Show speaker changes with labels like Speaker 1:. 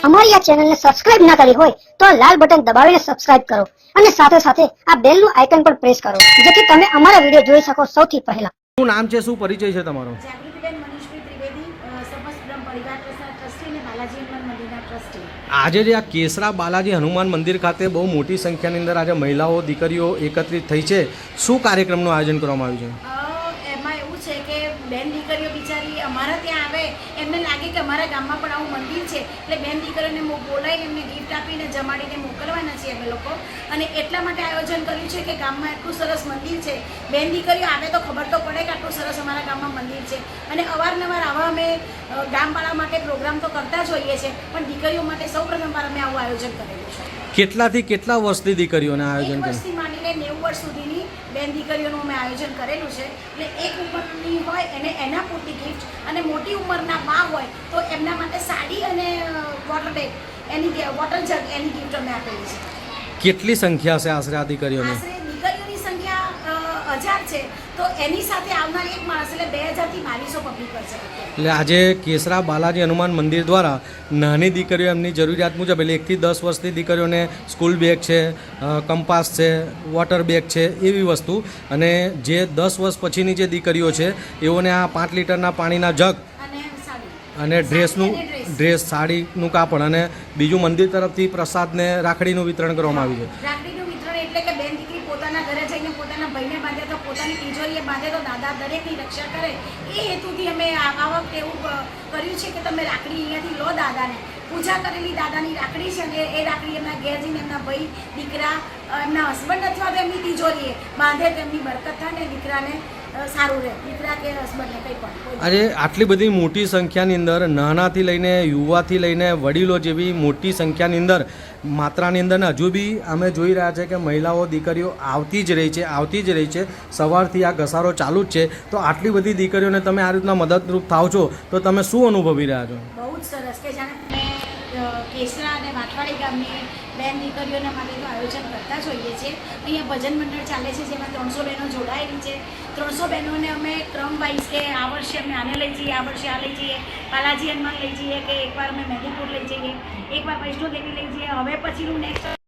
Speaker 1: અમારી આ ચેનલને સબસ્ક્રાઇબ ના કરી હોય તો લાલ બટન દબાવીને સબસ્ક્રાઇબ કરો અને સાથે સાથે આ બેલનું આઇકન પણ પ્રેસ કરો જેથી તમે અમારા વિડિયો જોઈ શકો સૌથી પહેલા।
Speaker 2: શું નામ છે, શું પરિચય છે તમારો?
Speaker 3: જાગૃતિબેન મનીષભાઈ ત્રિવેદી, સમસ્ત બ્રહ્મ પરિવાર ટ્રસ્ટના ટ્રસ્ટી અને બાલાજી હનુમાન મંદિરના ટ્રસ્ટી।
Speaker 2: આજે જે આ કેસરા બાલાજી હનુમાન મંદિર ખાતે બહુ મોટી સંખ્યાની અંદર આજે મહિલાઓ દીકરીઓ એકત્રિત થઈ છે, શું કાર્યક્રમનું આયોજન કરવામાં આવ્યું છે?
Speaker 3: એમાં એવું છે કે બેન દીકરીઓ બિચારી અમારા ત્યાં આવે, એમને લાગે કે અમારા ગામમાં પણ આવું મંદિર છે, એટલે બેન દીકરીઓને બોલાવીને એમને ગિફ્ટ આપીને જમાડીને મોકલવાના છીએ અમે લોકો। અને એટલા માટે આયોજન કર્યું છે કે ગામમાં એટલું સરસ મંદિર છે, બેન દીકરીઓ આવે તો ખબર તો પડે કે આટલું સરસ અમારા ગામમાં મંદિર છે। અને અવારનવાર આવા અમે ગામવાળા માટે પ્રોગ્રામ તો કરતા જ હોઈએ છીએ, પણ દીકરીઓ માટે સૌ પ્રથમવાર અમે આવું આયોજન કરેલું છે।
Speaker 2: કેટલાથી કેટલા વર્ષની દીકરીઓને આયોજન
Speaker 3: 1
Speaker 2: કર્યું?
Speaker 3: વર્ષથી માંડીને 90 વર્ષ સુધીની બેન દીકરીઓનું અમે આયોજન કરેલું છે। એટલે એક ઉંમરની હોય એને એના પૂરતી ગિફ્ટ, અને મોટી ઉંમરના બા હોય તો એમના માટે સાડી અને વોટર બેગ વોટર જગ એની ગિફ્ટ અમે આપેલી છે।
Speaker 2: કેટલી સંખ્યા છે આશરે આ દીકરીઓની?
Speaker 3: આશરે દીકરીઓની સંખ્યા 1000 છે, તો એની સાથે આવનાર એક માણસ એટલે 2000 થી 2200 પબ્લિક હોય છે।
Speaker 2: એટલે આજે કેસરા બાલાજી હનુમાન મંદિર દ્વારા નાની દીકરીઓ એમની જરૂરિયાત મુજબ એટલે 1 થી 10 વર્ષની દીકરીઓને સ્કૂલ બેગ છે, કંપાસ છે, વોટર બેગ છે, એવી વસ્તુ, અને જે 10 વર્ષ પછીની જે દીકરીઓ છે એઓને આ 5 લીટરના પાણીના જગ અને ડ્રેસ સાડીનું કાપડ, અને બીજું મંદિર તરફથી પ્રસાદને રાખડીનું વિતરણ કરવામાં આવ્યું છે।
Speaker 3: રાખડીનું વિતરણ એટલે કે બેન દીકરી પોતાના ઘરે જઈને પોતાના ભાઈને બાંધે તો પોતાની તિજોરીએ બાંધે તો દાદા દરેકની રક્ષા કરે, એ હેતુથી અમે આ વખતે એવું કર્યું છે કે તમે રાખડી અહીંયાથી લો, દાદાને પૂજા કરેલી દાદાની રાખડી છે, અને એ રાખડી એમના ઘેર જઈને એમના ભાઈ દીકરા એમના હસબન્ડ અથવા તો એમની તિજોરીએ બાંધે તો એમની બરકત થાય ને દીકરાને સારું રહે, દીકરા કે હસબન્ડને કંઈ પણ।
Speaker 2: આજે આટલી બધી મોટી સંખ્યાની અંદર નાનાથી લઈને યુવાથી લઈને વડીલો જેવી મોટી સંખ્યાની અંદર માત્રાની અંદર હજુ બી અમે જોઈ રહ્યા છે કે મહિલાઓ દીકરીઓ આવતી જ રહી છે। સવારથી આ ઘસારો ચાલુ જ છે, તો આટલી બધી દીકરીઓને તમે આ રીતના મદદરૂપ થાવ છો તો તમે શું અનુભવી રહ્યા છો?
Speaker 3: બહુ જ સરસ કે જાણે કેસરા અને વાટવાડી ગામની બેન દીકરીઓના માટે તો આયોજન કરતા જ હોઈએ છીએ। અહીંયા ભજન મંડળ ચાલે છે જેમાં 300 બહેનો જોડાયેલી છે। 300 બહેનોને અમે ક્રમ વાઇઝ કે આ વર્ષે અમે આને લઈ જઈએ, આ વર્ષે આ લઈ જઈએ, બાલાજી હનુમાન લઈ જઈએ, કે એકવાર અમે મેદીપુર લઈ જઈએ, એકવાર વૈષ્ણો દેવી લઈ જઈએ, હવે પછીનું નેક્સ્ટ